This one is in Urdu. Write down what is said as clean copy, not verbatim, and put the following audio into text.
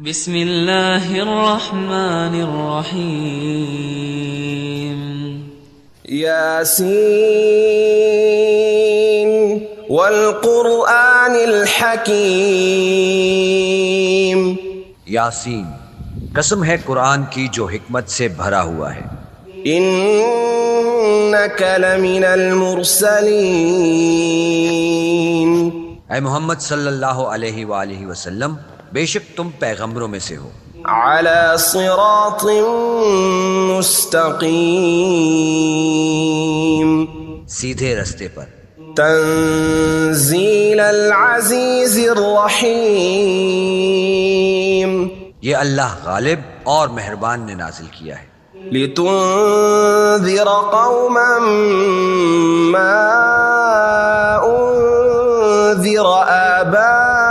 بسم اللہ الرحمن الرحیم یاسین والقرآن الحکیم۔ یاسین، قسم ہے قرآن کی جو حکمت سے بھرا ہوا ہے۔ انک لمن المرسلین۔ اے محمد صلی اللہ علیہ وآلہ وسلم، بے شک تم پیغمبروں میں سے ہو، علی صراط مستقیم، سیدھے رستے پر۔ تنزیل العزیز الرحیم۔ یہ اللہ غالب اور مہربان نے نازل کیا ہے۔ لتنذر قوما ما انذر آباؤهم